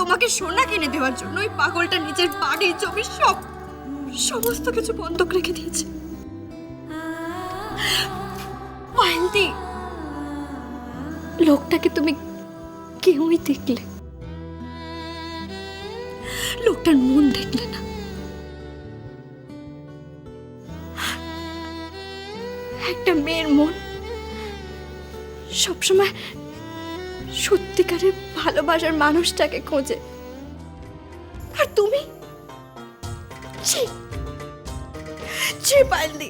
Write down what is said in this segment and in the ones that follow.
তোমাকে সোনা কিনে দেওয়ার জন্য ওই পাগলটা নিজের বাড়ি জমি সমস্ত কিছু বন্ধক রেখে দিয়েছে। পায়েলদি, লোকটাকে তুমি কেউই দেখলে, লোকটার মন দেখলে না। একটা মেয়ের মন সবসময় সত্যিকারের ভালোবাসার মানুষটাকে খোঁজে, আর তুমি পায়েলদি।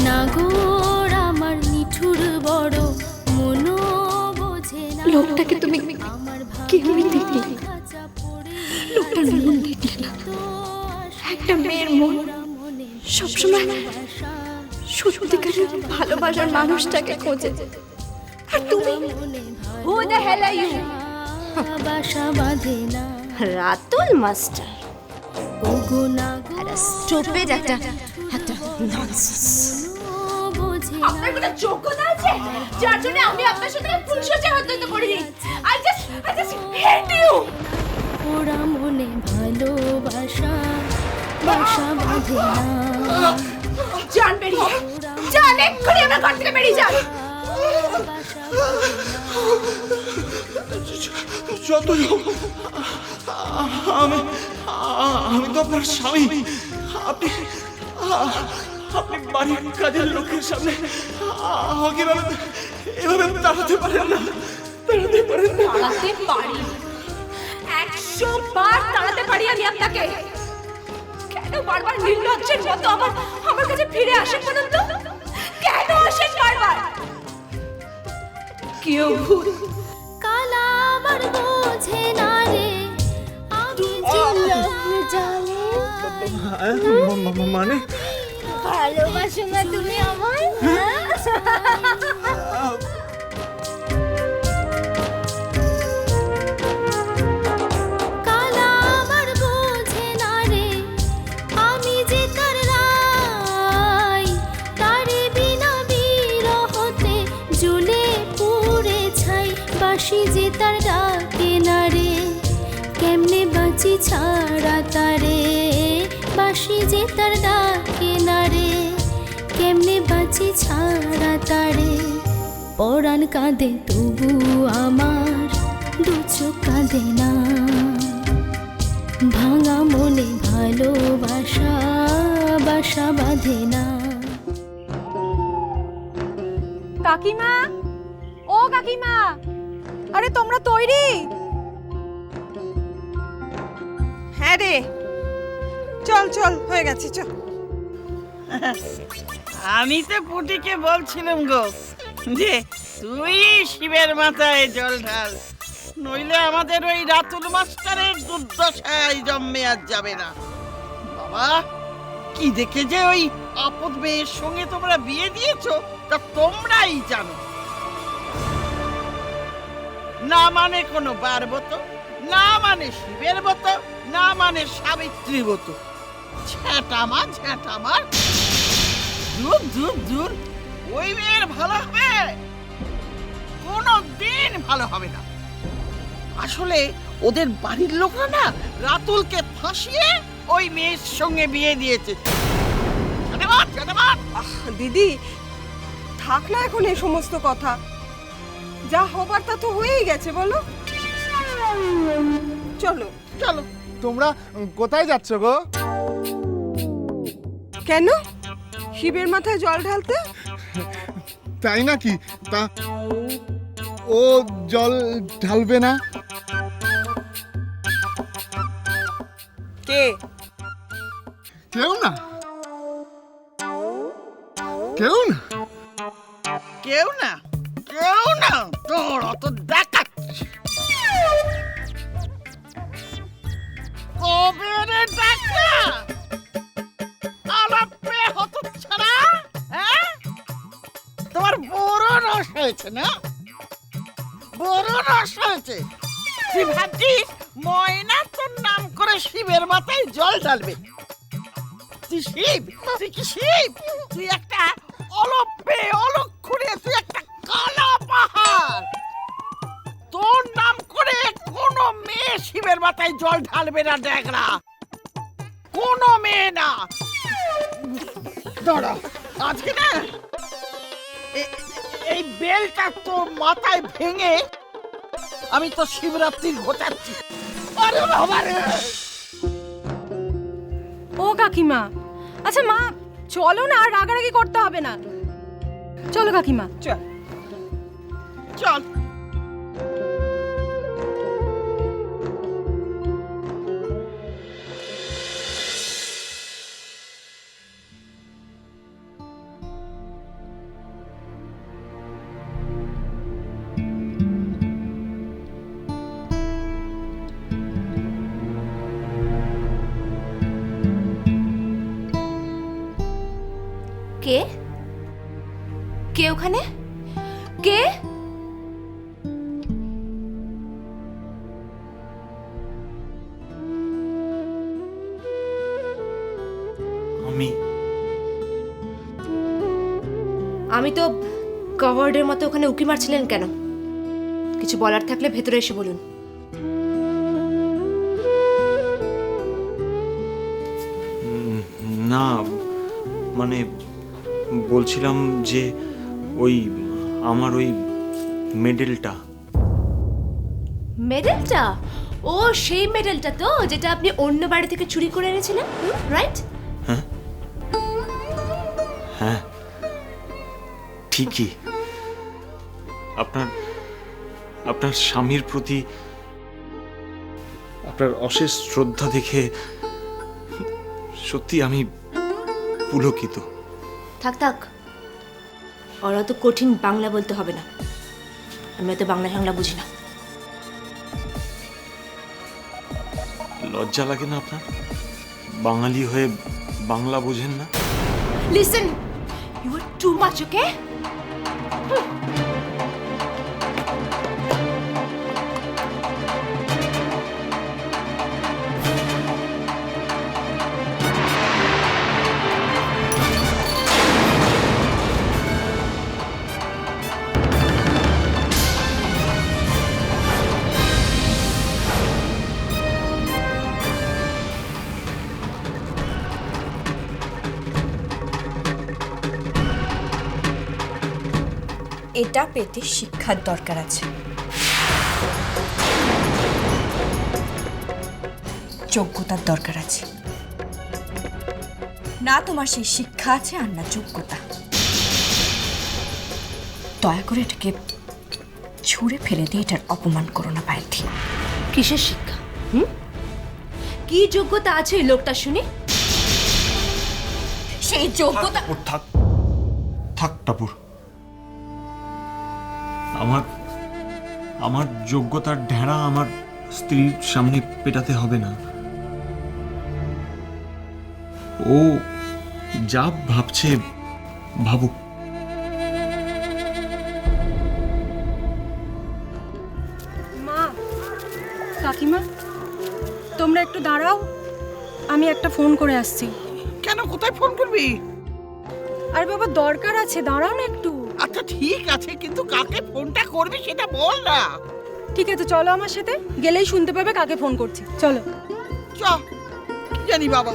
নাগর আমার নিঠুর বড় মনো বোঝে না, লোকটাকে তুমি কেউই দেখলে, লোকটার মন দেখলে না। একটা মেয়ের মন সবসময় সত্যিকারের ভালোবাসার মানুষটাকে খোঁজে, আর তুমি who the hell are you? বাসা বাঁধে না রাতুল মাস্টার। ওগো নাগর স্টুপিড একটা ননসেন্স। বোঝে আপনার কোনো যোগ্যতা আছে যার জন্য আমি আপনার সাথে ফুলসজ্জা হতে করিনি? I just hate you. ওরা মনে ভালোবাসা বাসা বাঁধে না। জান বেরিয়ে যান, এক্ষুনি আমার ঘর থেকে বেরিয়ে যান। যত আমি তো আপনার স্বামী। আপনি আপনি বাড়ির কাজের লোকের সামনে আমাকে এভাবে তাড়াতে পারেন না, তাড়াতে পারেন না। তাড়াতে পারি, 100 বার তাড়াতে পারি আমি আপনাকে। কেন বারবার নির্লজ্জের মতো আমার কাছে ফিরে আসেন বলুন তো? কেন আসেন বারবার? কেউ ভুল কালা আমার বোঝে না রে, আমি জানি মানে ভালোবাসো না তুমি আমায়? কালা আমার বোঝে না রে, আমি যে তার রাই, তারে বিনা বিরহতে জ্বলে পুড়ে ছাই। বাসি যে তার ডাকে না রে, কেমনে বাঁচি ছাড়া তারে। বাসি যে তার ডাকে না রে, কেমনে বাঁচি ছাড়া তারে। পরাণ কাঁদে তবু আমার দু চোখ কাঁদে না। ভাঙা মনে ভালোবাসা বাসা বাঁধে না। কাকিমা, ও কাকিমা, আরে তোমরা তৈরি? হ্যাঁ রে, চল চল, হয়ে গেছে, চল। আমি তো পুটিকে বলছিলাম গো যে তুই শিবের মাথায় জল ঢাল, নইলে আমাদের ওই রাতুল মাস্টারের দুর্দশায় জন্মে আর যাবে না। বাবা, কি দেখে যে ওই আপদ মেয়ের সঙ্গে তোমরা বিয়ে দিয়েছো তা তোমরাই জানো। না মানে কোনো বারবত, না মানে শিবের মতো, না মানে সাবিত্রী মতো। ঝ্যাঁটামার দূর দূর দূর। ওই মেয়ের ভালো হবে? কোনো দিন ভালো হবে না। আসলে ওদের বাড়ির লোকরা না রাতুলকে ফাঁসিয়ে ওই মেয়ের সঙ্গে বিয়ে দিয়েছে। দিদি, থাক না এখন এই সমস্ত কথা। যা হবার তা তো হয়েই গেছে, বলো। চলো চলো। তোমরা কোথায় যাচ্ছ গো? কেন? শিবের মাথায় জল ঢালতে? তাই নাকি? তা ও জল ঢালবে না? কে? কেউ না, কেউ না, কেউ না, কেউ না। তোর অত দেখাচ্ছি কবে রে ডাকা আলাপে হতো ছাড়া। হ্যাঁ, তোমার বড় রস হয়েছে না, বড় রস হয়েছে। তুই ভাবছিস ময়না তোর নাম করে শিবের মাথায় জল ঢালবে? তুই শিব? তুই কি শিব? তুই একটা অলক্ষণে, তুই একটা কালা পাহাড়। তোর শিবের মাথায় জল ঢালবে না ড্যাগরা, কোনো মেয়ে না। দাঁড়া, আজকে না এই বেলটা তো মাথায় ভেঙে আমি তো শিবরাত্রি ঘটাচ্ছি। আরে বাবা রে! ও কাকিমা, আচ্ছা মা চলো না, আর রাগারাগি করতে হবে না। চলো কাকিমা। চল চল। কে কে ওখানে? কে? আমি তো কভার্ডের মতো ওখানে উকি মারছিলেন কেন? কিছু বলার থাকলে ভেতরে এসে বলুন। না মানে বলছিলাম যে ওই আমার ওই মেডেলটা। মেডেলটা? ও সেই মেডেলটা তো যেটা আপনি অন্য বাড়ি থেকে চুরি করে এনেছিলেন, রাইট? হ্যাঁ হ্যাঁ ঠিকই। আপনার স্বামীর প্রতি আপনার অশেষ শ্রদ্ধা দেখে সত্যি আমি পুলকিত। থাক থাক, ওর অত কঠিন বাংলা বলতে হবে না, আমি অত বাংলা টাংলা বুঝি না। লজ্জা লাগে না আপনার? বাঙালি হয়ে বাংলা বোঝেন না? Listen, you are too much, okay? এটা পেতে শিক্ষার দরকার আছে, যোগ্যতার দরকার আছে। না তোমার সেই শিক্ষা আছে আর না যোগ্যতা। দয়া করে এটাকে ছুঁড়ে ফেলে দিয়ে এটার অপমান করো না পায়থি। কিসের শিক্ষা? কি যোগ্যতা আছে এই লোকটা শুনি? সেই যোগ্যতা থাক থাক টাপুর, আমার যোগ্যতার ঢেঁড়া আমার স্ত্রীর সামনে পেটাতে হবে না। ও যা ভাবছে ভাবুক। মা, কাকিমা, তোমরা একটু দাঁড়াও, আমি একটা ফোন করে আসছি। কেন, কোথায় ফোন করবি? আরে বাবা দরকার আছে, দাঁড়াও না একটু। আচ্ছা ঠিক আছে, কিন্তু কাকে ফোনটা করবি সেটা বল না। ঠিক আছে চলো আমার সাথে, গেলেই শুনতে পাবে কাকে ফোন করছি। চলো। চ, কি জানি বাবা।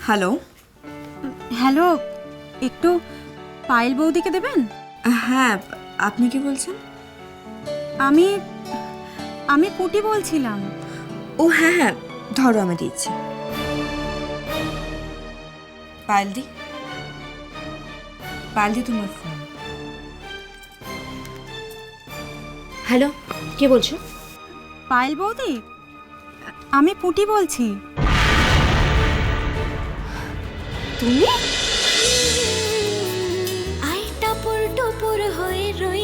হ্যালো। হ্যালো, একটু পায়েল বৌদিকে দেবেন? হ্যাঁ, আপনি কি বলছেন? আমি পুটি বলছিলাম। ও হ্যাঁ হ্যাঁ, ধরো আমি দিচ্ছি। পায়েলদি, তোমার ফোন। হ্যালো, কে বলছো? পায়েল বৌদি, আমি পুটি বলছি। তুমি? আই টপর টপর হয়ে রই